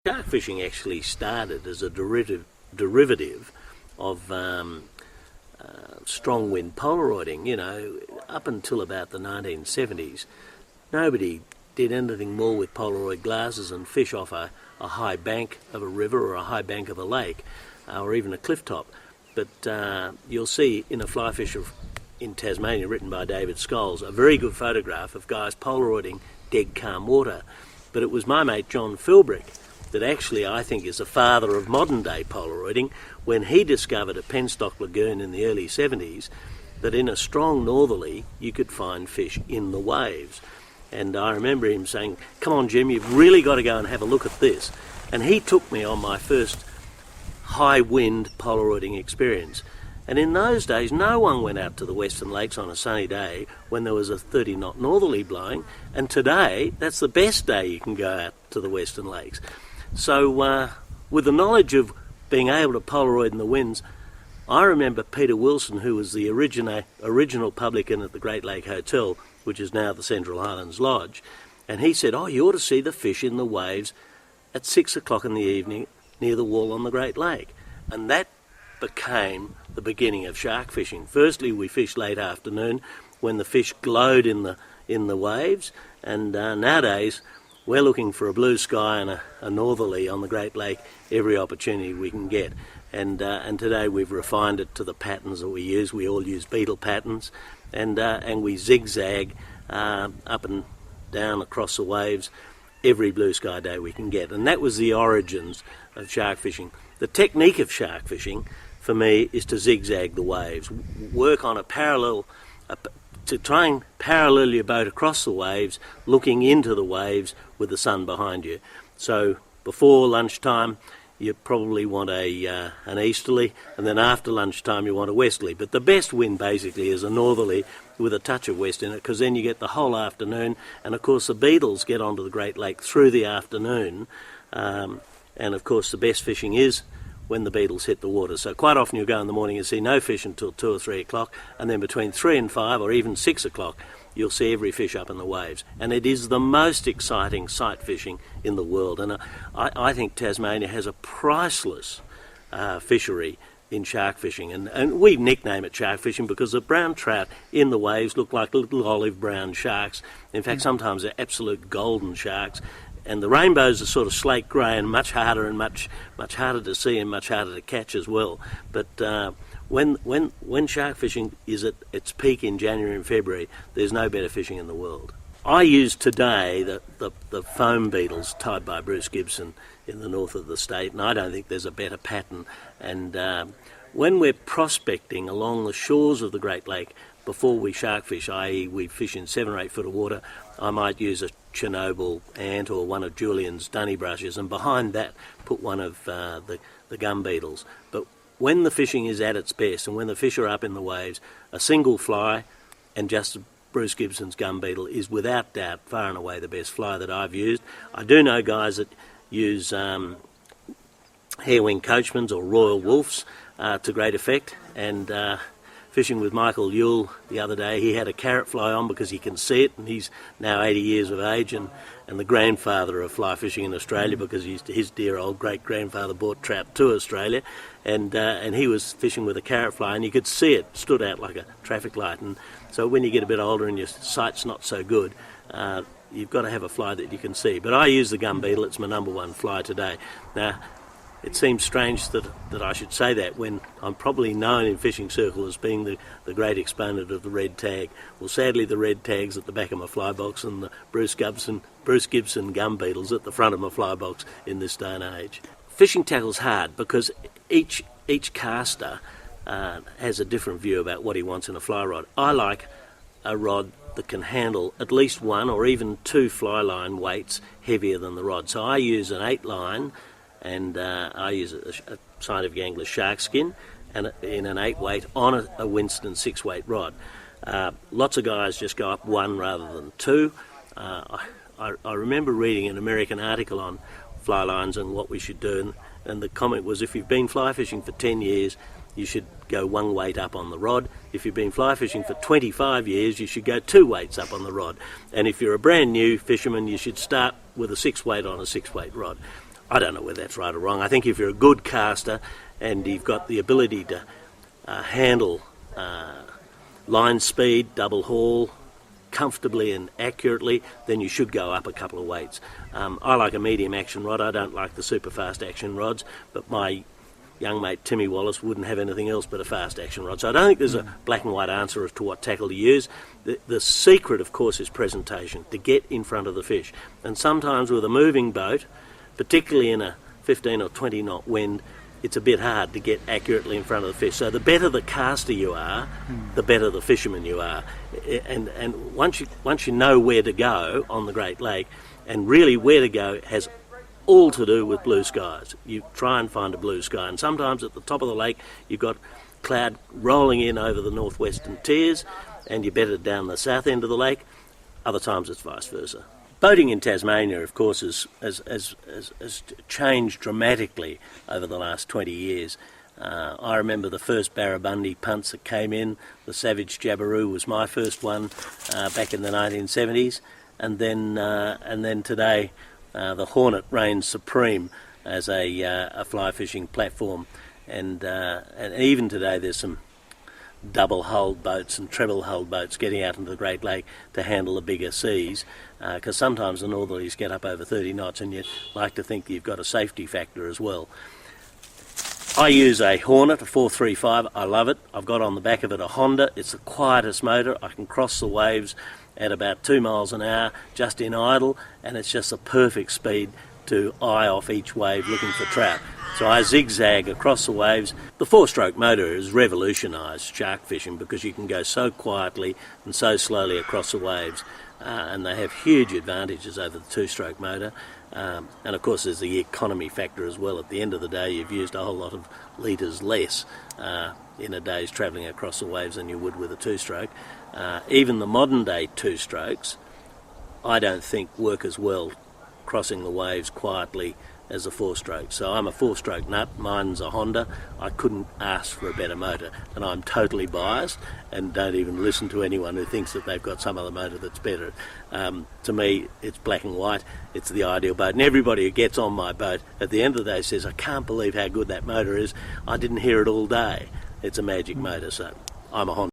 Shark fishing actually started as a derivative of strong wind Polaroiding. You know, up until about the 1970s, nobody did anything more with Polaroid glasses and fish off a high bank of a river or a high bank of a lake or even a cliff top. But you'll see in a fly fisher in Tasmania written by David Scholes a very good photograph of guys Polaroiding dead calm water. But it was my mate John Philbrick that actually I think is the father of modern day Polaroiding, when he discovered at Penstock Lagoon in the early 70s that in a strong northerly you could find fish in the waves. And I remember him saying, "Come on Jim, you've really got to go and have a look at this." And he took me on my first high wind Polaroiding experience. And in those days no one went out to the Western Lakes on a sunny day when there was a 30 knot northerly blowing, and today that's the best day you can go out to the Western Lakes. So with the knowledge of being able to Polaroid in the winds, I remember Peter Wilson, who was the original publican at the Great Lake Hotel, which is now the Central Highlands Lodge, and he said, "Oh, you ought to see the fish in the waves at 6 o'clock in the evening near the wall on the Great Lake." And that became the beginning of shark fishing. Firstly, we fished late afternoon when the fish glowed in the waves, and nowadays we're looking for a blue sky and a northerly on the Great Lake every opportunity we can get. And today we've refined it to the patterns that we use. We all use beetle patterns, and we zigzag up and down across the waves every blue sky day we can get. And that was the origins of shark fishing. The technique of shark fishing for me is to zigzag the waves, work on to try and parallel your boat across the waves, looking into the waves with the sun behind you. So before lunchtime you probably want an easterly, and then after lunchtime you want a westerly. But the best wind basically is a northerly with a touch of west in it, because then you get the whole afternoon, and of course the beetles get onto the Great Lake through the afternoon, and of course the best fishing is when the beetles hit the water. So quite often you go in the morning and see no fish until 2 or 3 o'clock, and then between 3 and 5 or even 6 o'clock you'll see every fish up in the waves. And it is the most exciting sight fishing in the world, and I think Tasmania has a priceless fishery in shark fishing, and we nickname it shark fishing because the brown trout in the waves look like little olive brown sharks. In fact, sometimes they're absolute golden sharks. And the rainbows are sort of slate grey and much harder harder to see and much harder to catch as well. But when shark fishing is at its peak in January and February, there's no better fishing in the world. I use today the foam beetles tied by Bruce Gibson in the north of the state, and I don't think there's a better pattern. And when we're prospecting along the shores of the Great Lake, before we shark fish, i.e. we fish in 7 or 8 foot of water, I might use a Chernobyl ant or one of Julian's dunny brushes, and behind that put one of the gum beetles. But when the fishing is at its best and when the fish are up in the waves, a single fly and just Bruce Gibson's gum beetle is without doubt far and away the best fly that I've used. I do know guys that use hairwing coachmans or royal wolves to great effect, and fishing with Michael Yule the other day, he had a carrot fly on because he can see it, and he's now 80 years of age and the grandfather of fly fishing in Australia, because his dear old great-grandfather brought trout to Australia, and he was fishing with a carrot fly, and you could see it stood out like a traffic light. And so when you get a bit older and your sight's not so good, you've got to have a fly that you can see. But I use the gum beetle. It's my number one fly today. Now, it seems strange that I should say that when I'm probably known in fishing circles as being the great exponent of the red tag. Well, sadly, the red tag's at the back of my fly box, and the Bruce Gibson gum beetle's at the front of my fly box in this day and age. Fishing tackle's hard because each caster has a different view about what he wants in a fly rod. I like a rod that can handle at least 1 or even 2 fly line weights heavier than the rod. So I use an 8 line, and I use a Scientific Angler shark skin and in an 8 weight on a Winston 6 weight rod. Lots of guys just go up 1 rather than 2. I remember reading an American article on fly lines and what we should do, and the comment was, if you've been fly fishing for 10 years, you should go 1 weight up on the rod. If you've been fly fishing for 25 years, you should go 2 weights up on the rod. And if you're a brand new fisherman, you should start with a 6 weight on a 6 weight rod. I don't know whether that's right or wrong. I think if you're a good caster and you've got the ability to handle line speed, double haul, comfortably and accurately, then you should go up a couple of weights. I like a medium action rod. I don't like the super fast action rods, but my young mate Timmy Wallace wouldn't have anything else but a fast action rod. So I don't think there's a black and white answer as to what tackle to use. The secret, of course, is presentation, to get in front of the fish. And sometimes with a moving boat, particularly in a 15 or 20 knot wind, it's a bit hard to get accurately in front of the fish. So the better the caster you are, the better the fisherman you are. And once you know where to go on the Great Lake, and really where to go has all to do with blue skies. You try and find a blue sky, and sometimes at the top of the lake you've got cloud rolling in over the northwestern tiers, and you're better down the south end of the lake. Other times it's vice versa. Boating in Tasmania, of course, has changed dramatically over the last 20 years. I remember the first barramundi punts that came in. The Savage Jabiru was my first one back in the 1970s, and then today the Hornet reigns supreme as a fly fishing platform, and even today there's some double-hulled boats and treble-hulled boats getting out into the Great Lake to handle the bigger seas, because sometimes the northerlies get up over 30 knots and you'd like to think you've got a safety factor as well. I use a Hornet, a 435. I love it. I've got on the back of it a Honda. It's the quietest motor. I can cross the waves at about 2 miles an hour just in idle, and it's just a perfect speed to eye off each wave looking for trout. So I zigzag across the waves. The 4-stroke motor has revolutionised shark fishing because you can go so quietly and so slowly across the waves, and they have huge advantages over the 2-stroke motor. And of course there's the economy factor as well. At the end of the day you've used a whole lot of litres less in a day's travelling across the waves than you would with a 2-stroke. Even the modern day 2-strokes I don't think work as well crossing the waves quietly as a 4-stroke. So I'm a 4-stroke nut. Mine's a Honda. I couldn't ask for a better motor, and I'm totally biased and don't even listen to anyone who thinks that they've got some other motor that's better. To me it's black and white. It's the ideal boat, and everybody who gets on my boat at the end of the day says, I can't believe how good that motor is. I didn't hear it all day. It's a magic motor, so I'm a Honda.